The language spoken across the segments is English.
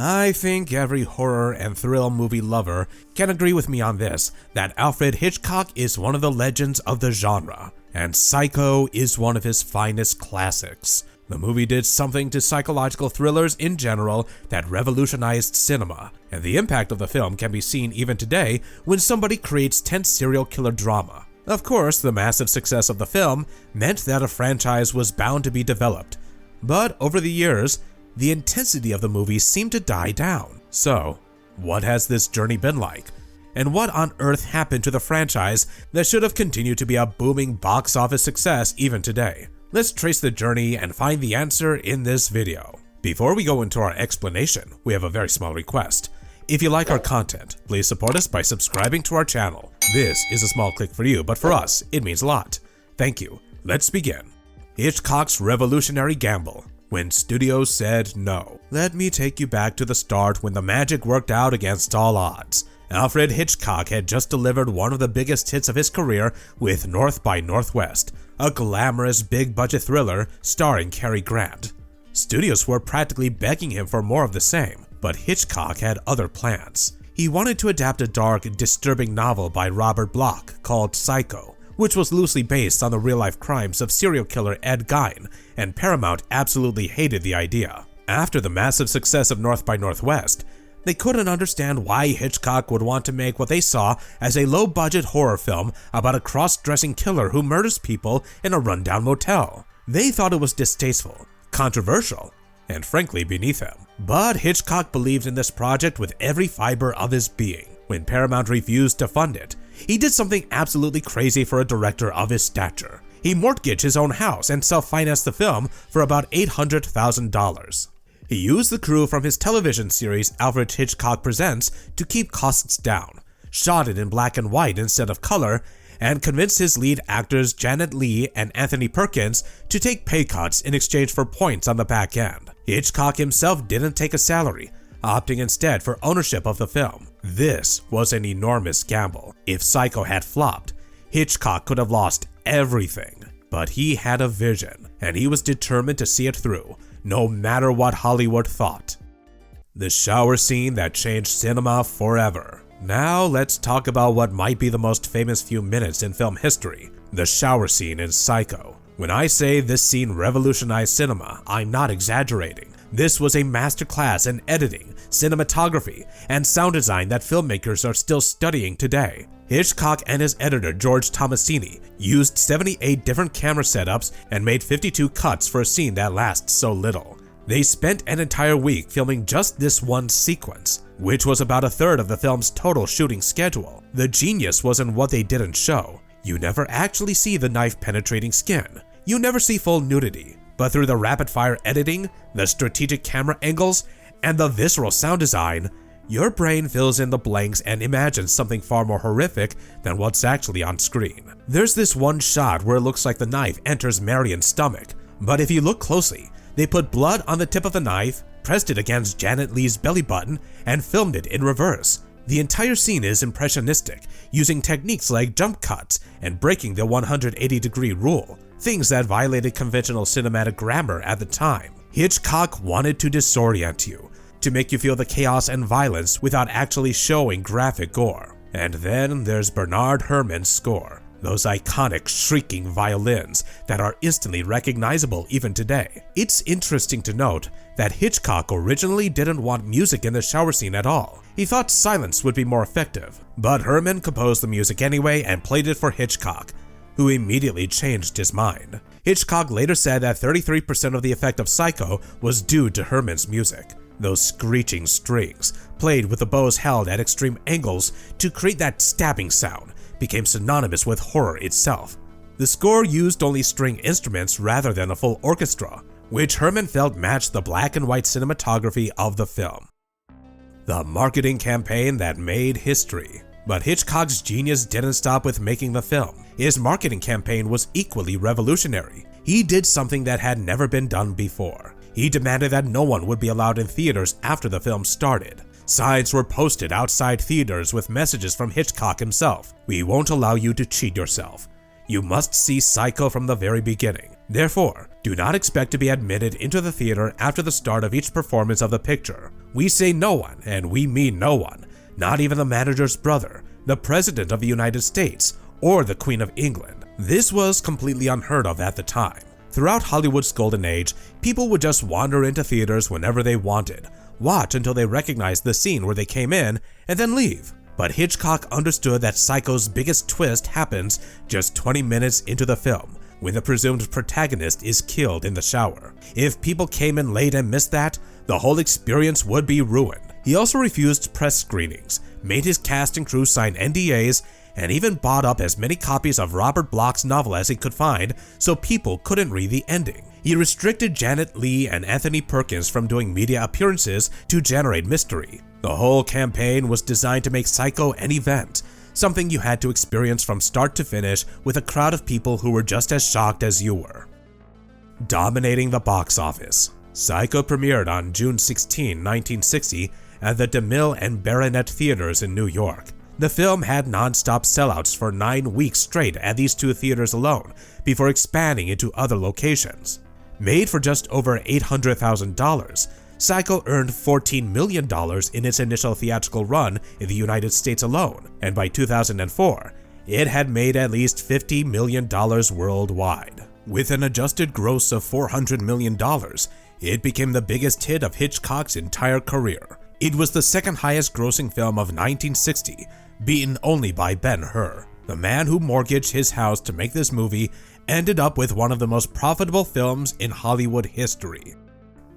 I think every horror and thrill movie lover can agree with me on this, that Alfred Hitchcock is one of the legends of the genre, and Psycho is one of his finest classics. The movie did something to psychological thrillers in general that revolutionized cinema, and the impact of the film can be seen even today when somebody creates tense serial killer drama. Of course, the massive success of the film meant that a franchise was bound to be developed, but over the years, the intensity of the movie seemed to die down. So, what has this journey been like? And what on earth happened to the franchise that should have continued to be a booming box office success even today? Let's trace the journey and find the answer in this video. Before we go into our explanation, we have a very small request. If you like our content, please support us by subscribing to our channel. This is a small click for you, but for us, it means a lot. Thank you. Let's begin. Hitchcock's revolutionary gamble. When studios said no. Let me take you back to the start when the magic worked out against all odds. Alfred Hitchcock had just delivered one of the biggest hits of his career with North by Northwest, a glamorous big-budget thriller starring Cary Grant. Studios were practically begging him for more of the same, but Hitchcock had other plans. He wanted to adapt a dark, disturbing novel by Robert Bloch called Psycho, which was loosely based on the real-life crimes of serial killer Ed Gein, and Paramount absolutely hated the idea. After the massive success of North by Northwest, they couldn't understand why Hitchcock would want to make what they saw as a low-budget horror film about a cross-dressing killer who murders people in a rundown motel. They thought it was distasteful, controversial, and frankly beneath him. But Hitchcock believed in this project with every fiber of his being. When Paramount refused to fund it, he did something absolutely crazy for a director of his stature. He mortgaged his own house and self-financed the film for about $800,000. He used the crew from his television series Alfred Hitchcock Presents to keep costs down, shot it in black and white instead of color, and convinced his lead actors Janet Leigh and Anthony Perkins to take pay cuts in exchange for points on the back end. Hitchcock himself didn't take a salary, opting instead for ownership of the film. This was an enormous gamble. If Psycho had flopped, Hitchcock could have lost everything. But he had a vision, and he was determined to see it through, no matter what Hollywood thought. The shower scene that changed cinema forever. Now let's talk about what might be the most famous few minutes in film history, the shower scene in Psycho. When I say this scene revolutionized cinema, I'm not exaggerating. This was a masterclass in editing, cinematography, and sound design that filmmakers are still studying today. Hitchcock and his editor George Tomasini used 78 different camera setups and made 52 cuts for a scene that lasts so little. They spent an entire week filming just this one sequence, which was about a third of the film's total shooting schedule. The genius was in what they didn't show. You never actually see the knife penetrating skin. You never see full nudity. But through the rapid-fire editing, the strategic camera angles, and the visceral sound design, your brain fills in the blanks and imagines something far more horrific than what's actually on screen. There's this one shot where it looks like the knife enters Marion's stomach, but if you look closely, they put blood on the tip of the knife, pressed it against Janet Leigh's belly button, and filmed it in reverse. The entire scene is impressionistic, using techniques like jump cuts and breaking the 180-degree rule, things that violated conventional cinematic grammar at the time. Hitchcock wanted to disorient you, to make you feel the chaos and violence without actually showing graphic gore. And then there's Bernard Herrmann's score, those iconic shrieking violins that are instantly recognizable even today. It's interesting to note that Hitchcock originally didn't want music in the shower scene at all. He thought silence would be more effective, but Herrmann composed the music anyway and played it for Hitchcock, who immediately changed his mind. Hitchcock later said that 33% of the effect of Psycho was due to Herrmann's music. Those screeching strings, played with the bows held at extreme angles to create that stabbing sound, became synonymous with horror itself. The score used only string instruments rather than a full orchestra, which Herrmann felt matched the black and white cinematography of the film. The marketing campaign that made history. But Hitchcock's genius didn't stop with making the film. His marketing campaign was equally revolutionary. He did something that had never been done before. He demanded that no one would be allowed in theaters after the film started. Signs were posted outside theaters with messages from Hitchcock himself. "We won't allow you to cheat yourself. You must see Psycho from the very beginning." Therefore, do not expect to be admitted into the theater after the start of each performance of the picture. We say no one, and we mean no one, not even the manager's brother, the President of the United States, or the Queen of England. This was completely unheard of at the time. Throughout Hollywood's golden age, people would just wander into theaters whenever they wanted, watch until they recognized the scene where they came in, and then leave. But Hitchcock understood that Psycho's biggest twist happens just 20 minutes into the film, when the presumed protagonist is killed in the shower. If people came in late and missed that, the whole experience would be ruined. He also refused press screenings, made his cast and crew sign NDAs, and even bought up as many copies of Robert Bloch's novel as he could find so people couldn't read the ending. He restricted Janet Leigh and Anthony Perkins from doing media appearances to generate mystery. The whole campaign was designed to make Psycho an event, something you had to experience from start to finish with a crowd of people who were just as shocked as you were. Dominating the box office. Psycho premiered on June 16, 1960 at the DeMille and Baronet Theaters in New York. The film had non-stop sellouts for 9 weeks straight at these two theaters alone, before expanding into other locations. Made for just over $800,000, Psycho earned $14 million in its initial theatrical run in the United States alone, and by 2004, it had made at least $50 million worldwide. With an adjusted gross of $400 million, it became the biggest hit of Hitchcock's entire career. It was the second highest grossing film of 1960, beaten only by Ben-Hur. The man who mortgaged his house to make this movie ended up with one of the most profitable films in Hollywood history.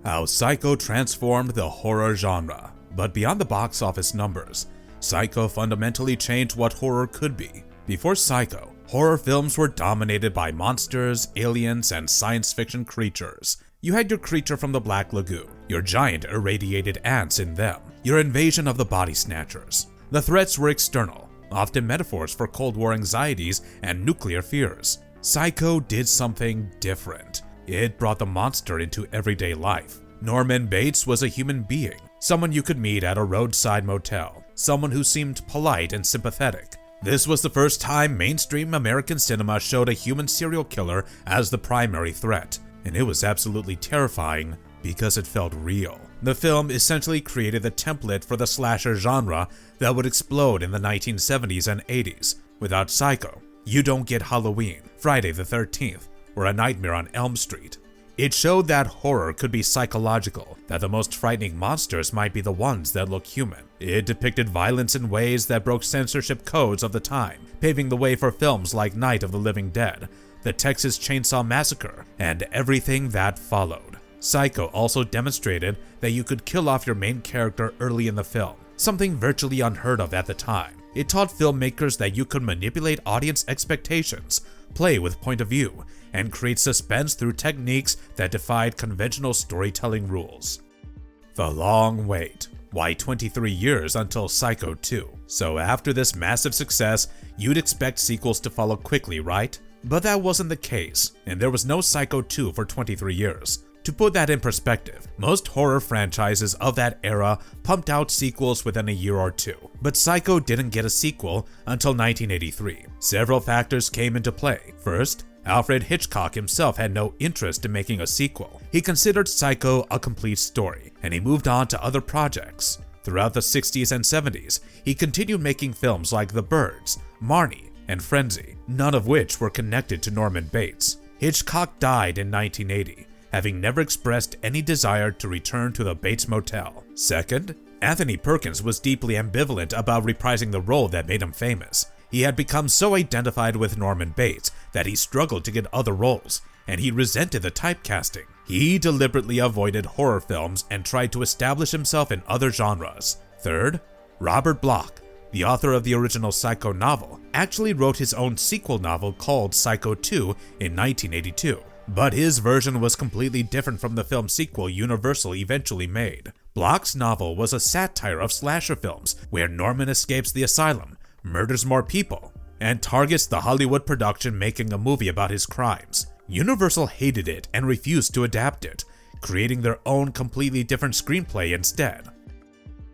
How Psycho transformed the horror genre. But beyond the box office numbers, Psycho fundamentally changed what horror could be. Before Psycho, horror films were dominated by monsters, aliens, and science fiction creatures. You had your creature from the Black Lagoon, your giant irradiated ants in them, your invasion of the body snatchers. The threats were external, often metaphors for Cold War anxieties and nuclear fears. Psycho did something different. It brought the monster into everyday life. Norman Bates was a human being, someone you could meet at a roadside motel, someone who seemed polite and sympathetic. This was the first time mainstream American cinema showed a human serial killer as the primary threat, and it was absolutely terrifying because it felt real. The film essentially created the template for the slasher genre that would explode in the 1970s and 80s. Without Psycho, you don't get Halloween, Friday the 13th, or A Nightmare on Elm Street. It showed that horror could be psychological, that the most frightening monsters might be the ones that look human. It depicted violence in ways that broke censorship codes of the time, paving the way for films like Night of the Living Dead, The Texas Chainsaw Massacre, and everything that followed. Psycho also demonstrated that you could kill off your main character early in the film, something virtually unheard of at the time. It taught filmmakers that you could manipulate audience expectations, play with point of view, and create suspense through techniques that defied conventional storytelling rules. The long wait. Why 23 years until Psycho 2? So after this massive success, you'd expect sequels to follow quickly, right? But that wasn't the case, and there was no Psycho 2 for 23 years. To put that in perspective, most horror franchises of that era pumped out sequels within a year or two, but Psycho didn't get a sequel until 1983. Several factors came into play. First, Alfred Hitchcock himself had no interest in making a sequel. He considered Psycho a complete story, and he moved on to other projects. Throughout the 60s and 70s, he continued making films like The Birds, Marnie, and Frenzy, none of which were connected to Norman Bates. Hitchcock died in 1980, having never expressed any desire to return to the Bates Motel. Second, Anthony Perkins was deeply ambivalent about reprising the role that made him famous. He had become so identified with Norman Bates that he struggled to get other roles, and he resented the typecasting. He deliberately avoided horror films and tried to establish himself in other genres. Third, Robert Bloch, the author of the original Psycho novel, actually wrote his own sequel novel called Psycho 2 in 1982. But his version was completely different from the film sequel Universal eventually made. Bloch's novel was a satire of slasher films where Norman escapes the asylum, murders more people, and targets the Hollywood production making a movie about his crimes. Universal hated it and refused to adapt it, creating their own completely different screenplay instead.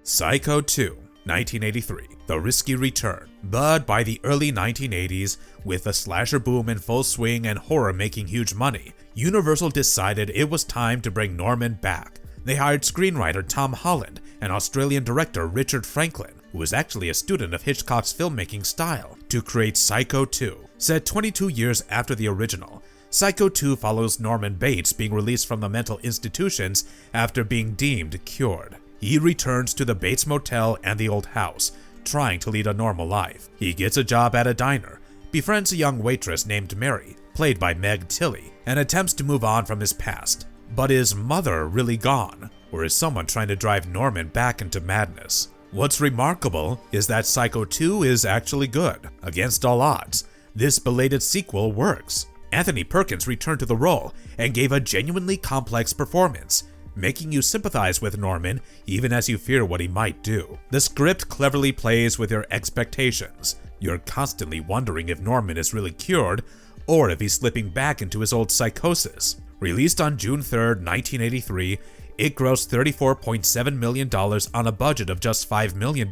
Psycho 2. 1983, The Risky Return. But by the early 1980s, with the slasher boom in full swing and horror making huge money, Universal decided it was time to bring Norman back. They hired screenwriter Tom Holland and Australian director Richard Franklin, who was actually a student of Hitchcock's filmmaking style, to create Psycho 2. Set 22 years after the original, Psycho 2 follows Norman Bates being released from the mental institutions after being deemed cured. He returns to the Bates Motel and the old house, trying to lead a normal life. He gets a job at a diner, befriends a young waitress named Mary, played by Meg Tilly, and attempts to move on from his past. But is Mother really gone? Or is someone trying to drive Norman back into madness? What's remarkable is that Psycho 2 is actually good. Against all odds, this belated sequel works. Anthony Perkins returned to the role and gave a genuinely complex performance, making you sympathize with Norman even as you fear what he might do. The script cleverly plays with your expectations. You're constantly wondering if Norman is really cured or if he's slipping back into his old psychosis. Released on June 3, 1983, it grossed $34.7 million on a budget of just $5 million,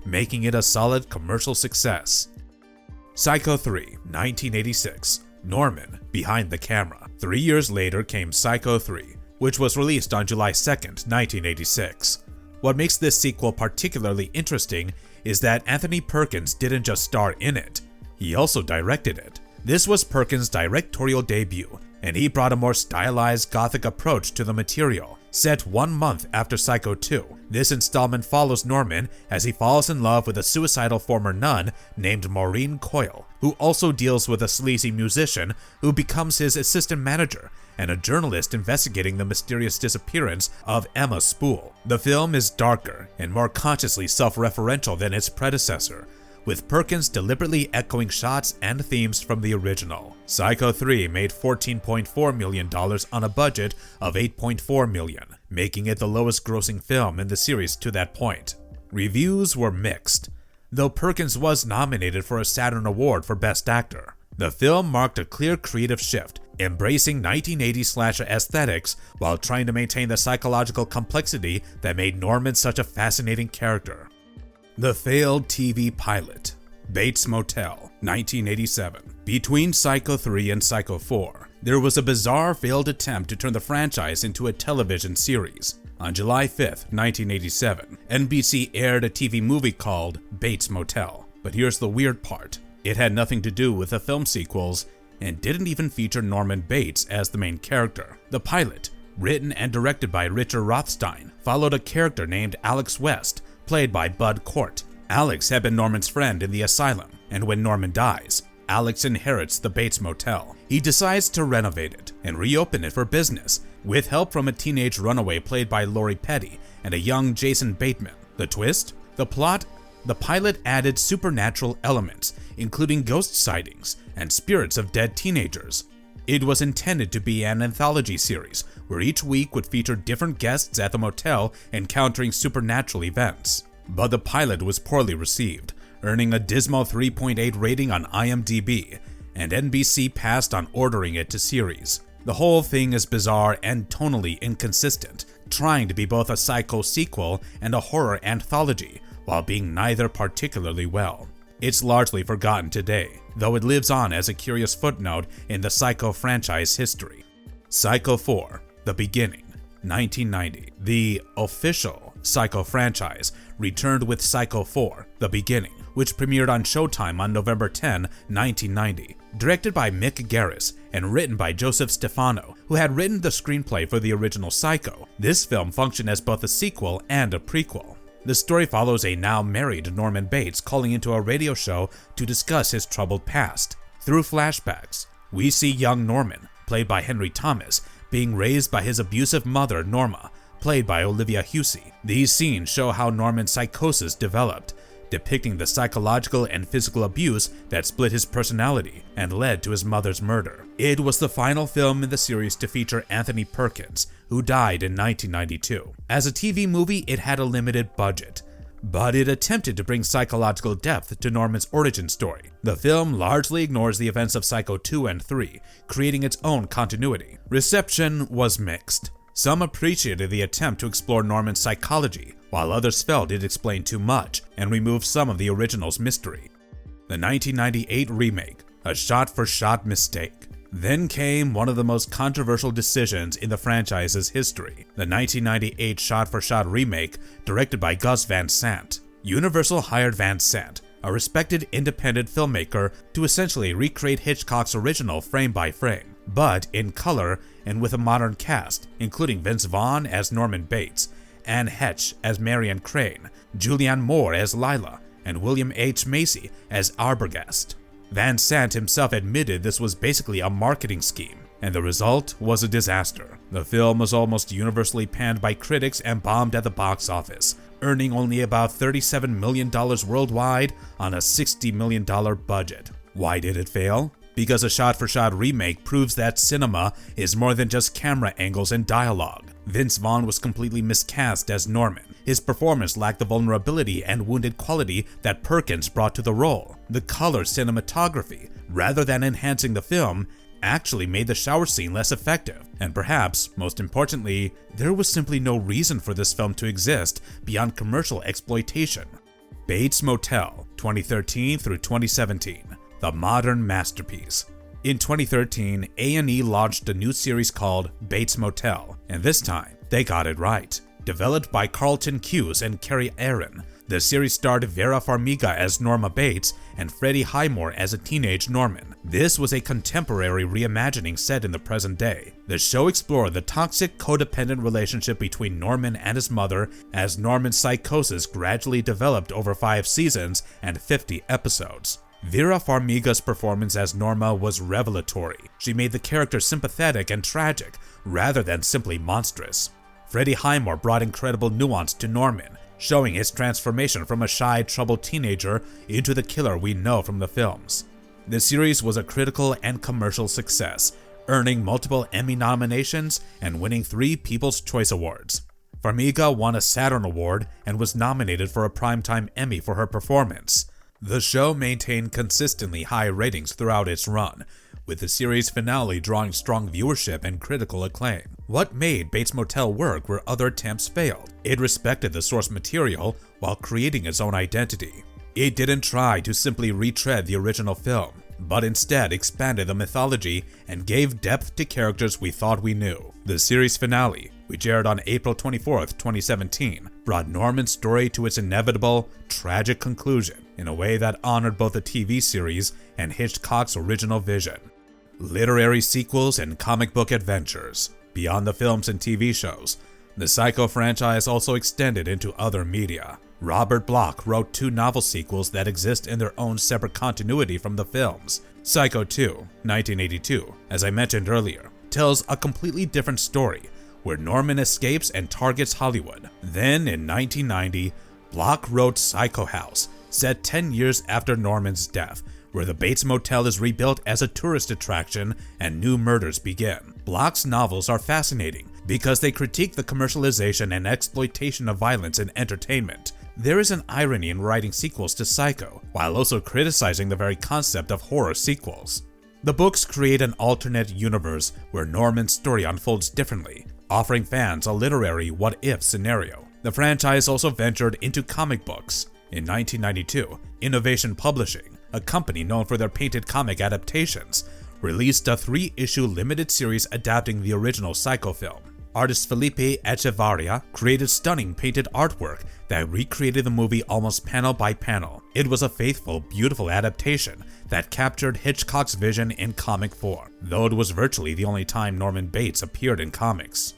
making it a solid commercial success. Psycho 3, 1986. Norman, Behind the Camera. 3 years later came Psycho 3, which was released on July 2, 1986. What makes this sequel particularly interesting is that Anthony Perkins didn't just star in it, he also directed it. This was Perkins' directorial debut, and he brought a more stylized gothic approach to the material. Set 1 month after Psycho 2, this installment follows Norman as he falls in love with a suicidal former nun named Maureen Coyle, who also deals with a sleazy musician who becomes his assistant manager and a journalist investigating the mysterious disappearance of Emma Spool. The film is darker and more consciously self-referential than its predecessor, with Perkins deliberately echoing shots and themes from the original. Psycho 3 made $14.4 million on a budget of $8.4 million, making it the lowest grossing film in the series to that point. Reviews were mixed, though Perkins was nominated for a Saturn Award for Best Actor. The film marked a clear creative shift, embracing 1980s slasher aesthetics while trying to maintain the psychological complexity that made Norman such a fascinating character. The failed TV pilot. Bates Motel, 1987. Between Psycho 3 and Psycho 4, there was a bizarre failed attempt to turn the franchise into a television series. On July 5, 1987, NBC aired a TV movie called Bates Motel. But here's the weird part. It had nothing to do with the film sequels and didn't even feature Norman Bates as the main character. The pilot, written and directed by Richard Rothstein, followed a character named Alex West, played by Bud Cort. Alex had been Norman's friend in the asylum, and when Norman dies, Alex inherits the Bates Motel. He decides to renovate it and reopen it for business, with help from a teenage runaway played by Lori Petty and a young Jason Bateman. The twist? The plot? The pilot added supernatural elements, including ghost sightings and spirits of dead teenagers. It was intended to be an anthology series, where each week would feature different guests at the motel encountering supernatural events. But the pilot was poorly received, earning a dismal 3.8 rating on IMDb, and NBC passed on ordering it to series. The whole thing is bizarre and tonally inconsistent, trying to be both a Psycho sequel and a horror anthology, while being neither particularly well. It's largely forgotten today, though it lives on as a curious footnote in the Psycho franchise history. Psycho 4, The Beginning, 1990. The official Psycho franchise returned with Psycho 4, The Beginning, which premiered on Showtime on November 10, 1990. Directed by Mick Garris and written by Joseph Stefano, who had written the screenplay for the original Psycho, this film functioned as both a sequel and a prequel. The story follows a now married Norman Bates calling into a radio show to discuss his troubled past. Through flashbacks, we see young Norman, played by Henry Thomas, being raised by his abusive mother Norma, played by Olivia Hussey. These scenes show how Norman's psychosis developed, depicting the psychological and physical abuse that split his personality and led to his mother's murder. It was the final film in the series to feature Anthony Perkins, who died in 1992. As a TV movie, it had a limited budget, but it attempted to bring psychological depth to Norman's origin story. The film largely ignores the events of Psycho 2 and 3, creating its own continuity. Reception was mixed. Some appreciated the attempt to explore Norman's psychology, while others felt it explained too much and removed some of the original's mystery. The 1998 remake, a shot-for-shot mistake. Then came one of the most controversial decisions in the franchise's history, the 1998 shot-for-shot remake directed by Gus Van Sant. Universal hired Van Sant, a respected independent filmmaker, to essentially recreate Hitchcock's original frame by frame, but in color and with a modern cast, including Vince Vaughn as Norman Bates, Anne Heche as Marion Crane, Julianne Moore as Lila, and William H. Macy as Arbogast. Van Sant himself admitted this was basically a marketing scheme, and the result was a disaster. The film was almost universally panned by critics and bombed at the box office, earning only about $37 million worldwide on a $60 million budget. Why did it fail? Because a shot-for-shot remake proves that cinema is more than just camera angles and dialogue. Vince Vaughn was completely miscast as Norman. His performance lacked the vulnerability and wounded quality that Perkins brought to the role. The color cinematography, rather than enhancing the film, actually made the shower scene less effective. And perhaps, most importantly, there was simply no reason for this film to exist beyond commercial exploitation. Bates Motel, 2013 through 2017. The modern masterpiece. In 2013, A&E launched a new series called Bates Motel, and this time, they got it right. Developed by Carlton Cuse and Kerry Aaron, the series starred Vera Farmiga as Norma Bates and Freddie Highmore as a teenage Norman. This was a contemporary reimagining set in the present day. The show explored the toxic, codependent relationship between Norman and his mother as Norman's psychosis gradually developed over 5 seasons and 50 episodes. Vera Farmiga's performance as Norma was revelatory. She made the character sympathetic and tragic, rather than simply monstrous. Freddie Highmore brought incredible nuance to Norman, showing his transformation from a shy, troubled teenager into the killer we know from the films. The series was a critical and commercial success, earning multiple Emmy nominations and winning 3 People's Choice Awards. Farmiga won a Saturn Award and was nominated for a Primetime Emmy for her performance. The show maintained consistently high ratings throughout its run, with the series finale drawing strong viewership and critical acclaim. What made Bates Motel work where other attempts failed? It respected the source material while creating its own identity. It didn't try to simply retread the original film, but instead expanded the mythology and gave depth to characters we thought we knew. The series finale, which aired on April 24, 2017, brought Norman's story to its inevitable, tragic conclusion in a way that honored both the TV series and Hitchcock's original vision. Literary sequels and comic book adventures. Beyond the films and TV shows, the Psycho franchise also extended into other media. Robert Bloch wrote 2 novel sequels that exist in their own separate continuity from the films. Psycho 2, 1982, as I mentioned earlier, tells a completely different story, where Norman escapes and targets Hollywood. Then, in 1990, Bloch wrote Psycho House, set 10 years after Norman's death, where the Bates Motel is rebuilt as a tourist attraction and new murders begin. Bloch's novels are fascinating because they critique the commercialization and exploitation of violence in entertainment. There is an irony in writing sequels to Psycho, while also criticizing the very concept of horror sequels. The books create an alternate universe where Norman's story unfolds differently, offering fans a literary what-if scenario. The franchise also ventured into comic books. In 1992, Innovation Publishing, a company known for their painted comic adaptations, released a 3-issue limited series adapting the original Psycho film. Artist Felipe Echevarria created stunning painted artwork that recreated the movie almost panel by panel. It was a faithful, beautiful adaptation that captured Hitchcock's vision in comic form, though it was virtually the only time Norman Bates appeared in comics.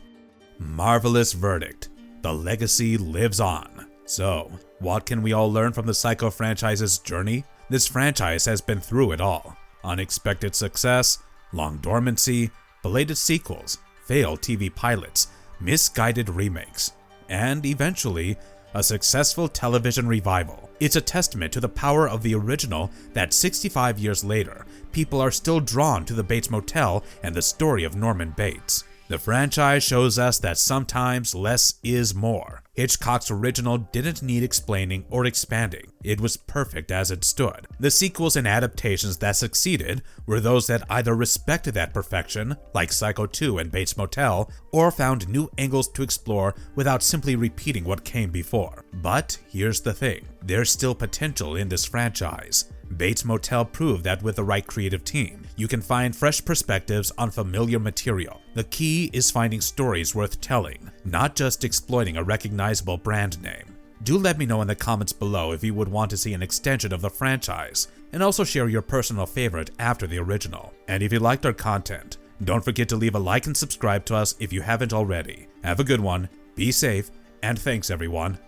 Marvelous verdict. The legacy lives on. So, what can we all learn from the Psycho franchise's journey? This franchise has been through it all. Unexpected success, long dormancy, belated sequels, failed TV pilots, misguided remakes, and eventually, a successful television revival. It's a testament to the power of the original that 65 years later, people are still drawn to the Bates Motel and the story of Norman Bates. The franchise shows us that sometimes less is more. Hitchcock's original didn't need explaining or expanding. It was perfect as it stood. The sequels and adaptations that succeeded were those that either respected that perfection, like Psycho 2 and Bates Motel, or found new angles to explore without simply repeating what came before. But here's the thing, there's still potential in this franchise. Bates Motel proved that with the right creative team, you can find fresh perspectives on familiar material. The key is finding stories worth telling, not just exploiting a recognizable brand name. Do let me know in the comments below if you would want to see an extension of the franchise, and also share your personal favorite after the original. And if you liked our content, don't forget to leave a like and subscribe to us if you haven't already. Have a good one, be safe, and thanks everyone.